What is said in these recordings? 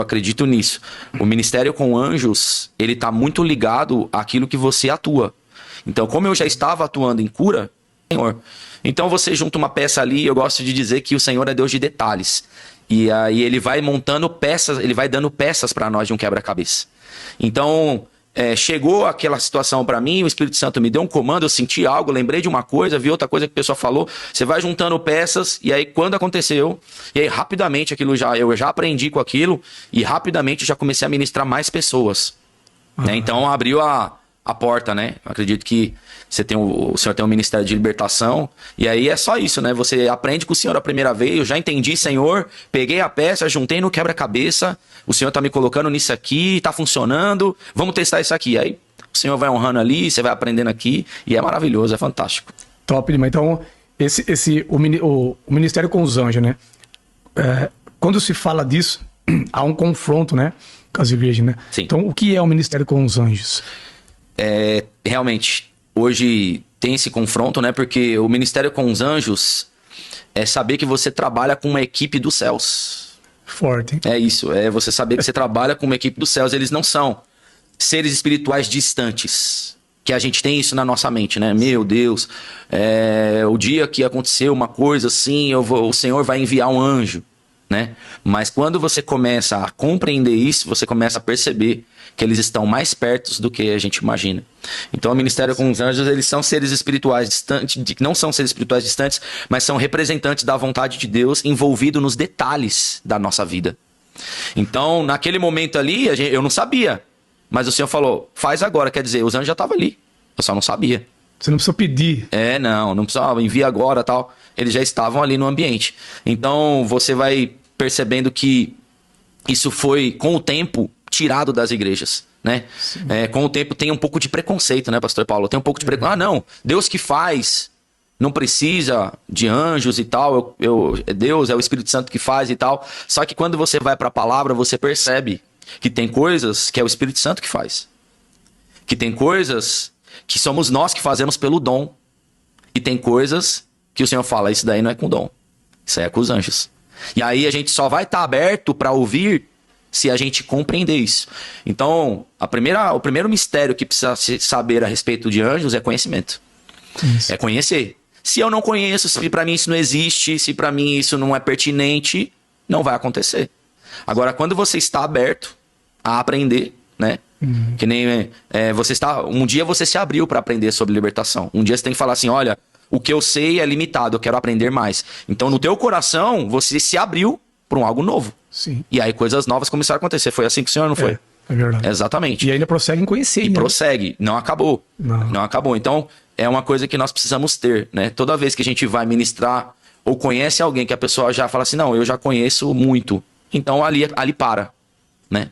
acredito nisso. O ministério com anjos, ele tá muito ligado àquilo que você atua. Então, como eu já estava atuando em cura, Senhor, então você junta uma peça ali, eu gosto de dizer que o Senhor é Deus de detalhes. E aí ele vai montando peças, ele vai dando peças para nós de um quebra-cabeça. Então, chegou aquela situação para mim, o Espírito Santo me deu um comando, eu senti algo, lembrei de uma coisa, vi outra coisa que a pessoa falou, você vai juntando peças, e aí quando aconteceu, e aí rapidamente eu já aprendi com aquilo, e rapidamente já comecei a ministrar mais pessoas. Né? Então abriu a porta, né? Eu acredito que o senhor tem um ministério de libertação, e aí é só isso, né? Você aprende com o Senhor a primeira vez, eu já entendi, Senhor, peguei a peça, juntei no quebra-cabeça, o Senhor tá me colocando nisso aqui, tá funcionando, vamos testar isso aqui. Aí o Senhor vai honrando ali, você vai aprendendo aqui, e é maravilhoso, é fantástico. Top demais. Então, o ministério com os anjos, né? Quando se fala disso, há um confronto, né? Com as igrejas, né? Sim. Então, o que é o ministério com os anjos? Realmente, hoje tem esse confronto, né? Porque o ministério com os anjos é saber que você trabalha com uma equipe dos céus. Forte. É isso, é você saber que você trabalha com uma equipe dos céus. Eles não são seres espirituais distantes. Que a gente tem isso na nossa mente, né? Meu Deus, o dia que aconteceu uma coisa assim, o Senhor vai enviar um anjo, né? Mas quando você começa a compreender isso, você começa a perceber que eles estão mais perto do que a gente imagina. Então o ministério com os anjos, eles são seres espirituais distantes, não são seres espirituais distantes, mas são representantes da vontade de Deus envolvidos nos detalhes da nossa vida. Então, naquele momento ali, eu não sabia, mas o Senhor falou, faz agora, quer dizer, os anjos já estavam ali, eu só não sabia. Você não precisa pedir. Não precisava, envia agora, tal. Eles já estavam ali no ambiente. Então, você vai percebendo que isso foi, com o tempo, tirado das igrejas, né? Com o tempo tem um pouco de preconceito, né, pastor Paulo? Tem um pouco de preconceito. Não, Deus que faz, não precisa de anjos e tal, Deus é o Espírito Santo que faz e tal. Só que quando você vai para a palavra, você percebe que tem coisas que é o Espírito Santo que faz. Que tem coisas que somos nós que fazemos pelo dom. E tem coisas que o Senhor fala, isso daí não é com dom, isso aí é com os anjos. E aí a gente só vai estar aberto para ouvir se a gente compreender isso. Então, o primeiro mistério que precisa se saber a respeito de anjos é conhecimento. Isso. É conhecer. Se eu não conheço, se para mim isso não existe, se para mim isso não é pertinente, não vai acontecer. Agora, quando você está aberto a aprender, né? Que nem um dia você se abriu para aprender sobre libertação. Um dia você tem que falar assim, olha, o que eu sei é limitado, eu quero aprender mais. Então, no teu coração, você se abriu para algo novo. Sim. E aí coisas novas começaram a acontecer. Foi assim que o Senhor não foi? É verdade. Exatamente. E ainda prossegue em conhecer. E prossegue. Não acabou. Não acabou. Então, é uma coisa que nós precisamos ter, né? Toda vez que a gente vai ministrar ou conhece alguém que a pessoa já fala assim, não, eu já conheço muito. Então, ali para, né?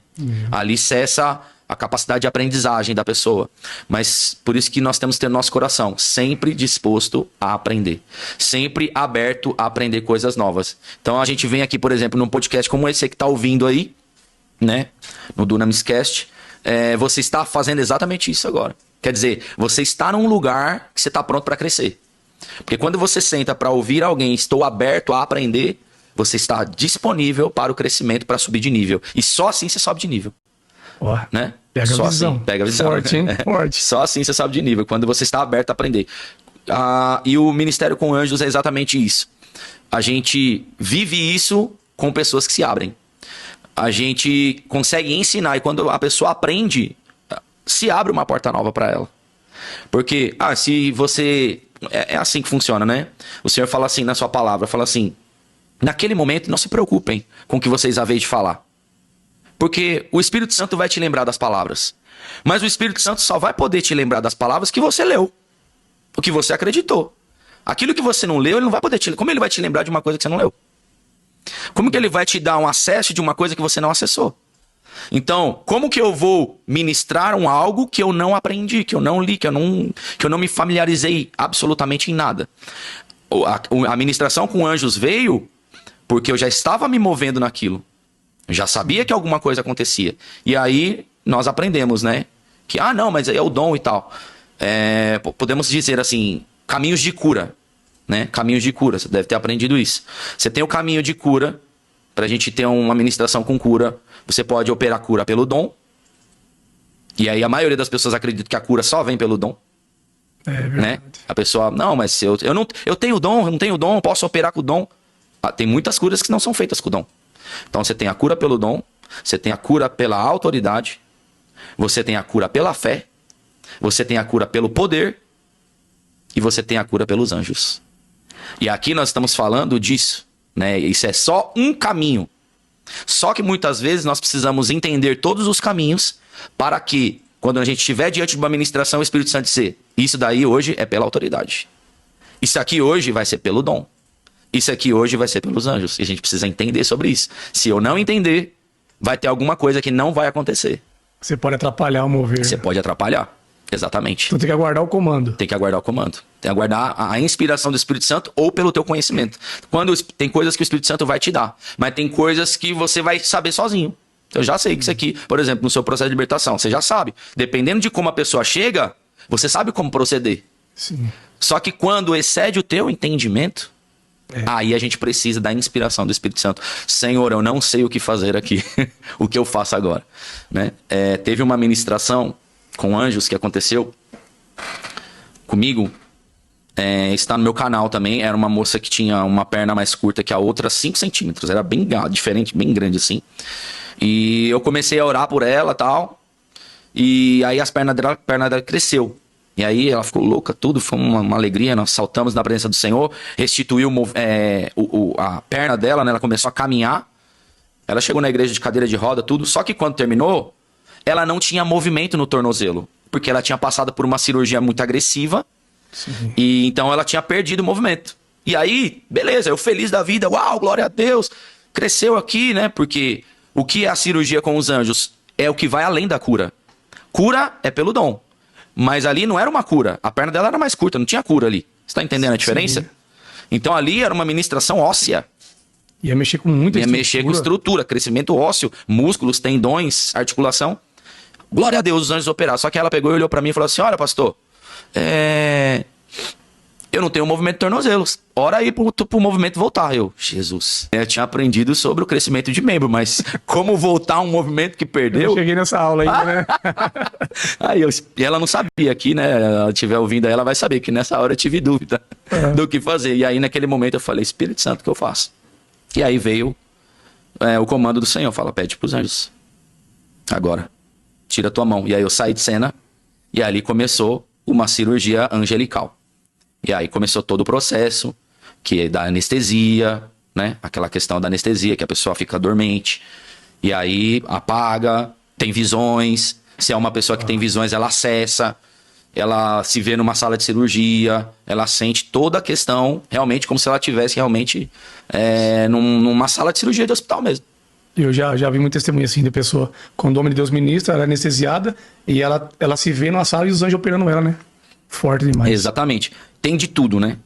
Ali cessa a capacidade de aprendizagem da pessoa. Mas por isso que nós temos que ter nosso coração sempre disposto a aprender. Sempre aberto a aprender coisas novas. Então a gente vem aqui, por exemplo, num podcast como esse que está ouvindo aí, né? No Dunamiscast. Você está fazendo exatamente isso agora. Quer dizer, você está num lugar que você está pronto para crescer. Porque quando você senta para ouvir alguém, estou aberto a aprender, você está disponível para o crescimento, para subir de nível. E só assim você sobe de nível. Né? Pega a visão. Assim, pega a visão. Forte, hein? Forte. Só assim você sobe de nível, quando você está aberto a aprender. E o ministério com anjos é exatamente isso. A gente vive isso com pessoas que se abrem. A gente consegue ensinar, e quando a pessoa aprende, se abre uma porta nova para ela. Porque, se você... É assim que funciona, né? O Senhor fala assim na sua palavra, fala assim, naquele momento não se preocupem com o que vocês havem de falar. Porque o Espírito Santo vai te lembrar das palavras. Mas o Espírito Santo só vai poder te lembrar das palavras que você leu. O que você acreditou. Aquilo que você não leu, ele não vai poder te... Como ele vai te lembrar de uma coisa que você não leu? Como que ele vai te dar um acesso de uma coisa que você não acessou? Então, como que eu vou ministrar algo que eu não aprendi, que eu não li, que eu não me familiarizei absolutamente em nada? A ministração com anjos veio porque eu já estava me movendo naquilo. Já sabia que alguma coisa acontecia. E aí nós aprendemos, né? Que, não, mas é o dom e tal. Podemos dizer assim, caminhos de cura. Né? Caminhos de cura, você deve ter aprendido isso. Você tem o caminho de cura, para a gente ter uma ministração com cura. Você pode operar cura pelo dom. E aí a maioria das pessoas acredita que a cura só vem pelo dom. É verdade. Né? A pessoa, não, mas eu tenho dom, eu não tenho dom, eu posso operar com o dom. Tem muitas curas que não são feitas com o dom. Então você tem a cura pelo dom, você tem a cura pela autoridade, você tem a cura pela fé, você tem a cura pelo poder e você tem a cura pelos anjos. E aqui nós estamos falando disso, né? Isso é só um caminho. Só que muitas vezes nós precisamos entender todos os caminhos para que, quando a gente estiver diante de uma ministração, o Espírito Santo dizer, isso daí hoje é pela autoridade. Isso aqui hoje vai ser pelo dom. Isso aqui hoje vai ser pelos anjos. E a gente precisa entender sobre isso. Se eu não entender, vai ter alguma coisa que não vai acontecer. Você pode atrapalhar o mover. Você pode atrapalhar. Exatamente. Então tem que aguardar o comando. Tem que aguardar o comando. Tem que aguardar a inspiração do Espírito Santo ou pelo teu conhecimento. Tem coisas que o Espírito Santo vai te dar, mas tem coisas que você vai saber sozinho. Eu já sei que isso aqui, por exemplo, no seu processo de libertação, você já sabe. Dependendo de como a pessoa chega, você sabe como proceder. Sim. Só que quando excede o teu entendimento, aí a gente precisa da inspiração do Espírito Santo. Senhor, eu não sei o que fazer aqui. O que eu faço agora? Né? Teve uma ministração com anjos que aconteceu comigo. Está no meu canal também. Era uma moça que tinha uma perna mais curta que a outra, 5 centímetros. Era bem diferente, bem grande assim. E eu comecei a orar por ela e tal. E aí as perna dela cresceu. E aí ela ficou louca, tudo. Foi uma alegria. Nós saltamos na presença do Senhor. Restituiu a perna dela, né? Ela começou a caminhar. Ela chegou na igreja de cadeira de roda, tudo. Só que quando terminou, ela não tinha movimento no tornozelo. Porque ela tinha passado por uma cirurgia muito agressiva. Sim. E então ela tinha perdido o movimento. E aí, beleza, eu feliz da vida. Uau, glória a Deus. Cresceu aqui, né? Porque o que é a cirurgia com os anjos? É o que vai além da cura. Cura é pelo dom. Mas ali não era uma cura. A perna dela era mais curta, não tinha cura ali. Você tá entendendo a diferença? Sim. Então ali era uma ministração óssea. Ia mexer com muita estrutura. Ia mexer com estrutura, crescimento ósseo, músculos, tendões, articulação. Glória a Deus, os anjos operaram. Só que ela pegou e olhou pra mim e falou assim, olha, pastor, eu não tenho movimento de tornozelos. Ora aí pro movimento voltar. Eu, Jesus. Eu tinha aprendido sobre o crescimento de membro, mas como voltar um movimento que perdeu... Eu cheguei nessa aula ainda, né? Aí e ela não sabia aqui, né? Ela estiver ouvindo aí, ela vai saber que nessa hora eu tive dúvida do que fazer. E aí naquele momento eu falei, Espírito Santo, o que eu faço? E aí veio o comando do Senhor. Fala, pede pros anjos. Agora, tira a tua mão. E aí eu saí de cena e ali começou uma cirurgia angelical. E aí começou todo o processo, que é da anestesia, né? Aquela questão da anestesia, que a pessoa fica dormente. E aí apaga, tem visões. Se é uma pessoa que tem visões, ela acessa. Ela se vê numa sala de cirurgia. Ela sente toda a questão, realmente, como se ela estivesse realmente numa sala de cirurgia de hospital mesmo. Eu já vi muito testemunho assim de pessoa, quando o homem de Deus ministra, ela é anestesiada e ela se vê numa sala e os anjos operando ela, né? Forte demais. Exatamente. Tem de tudo, né?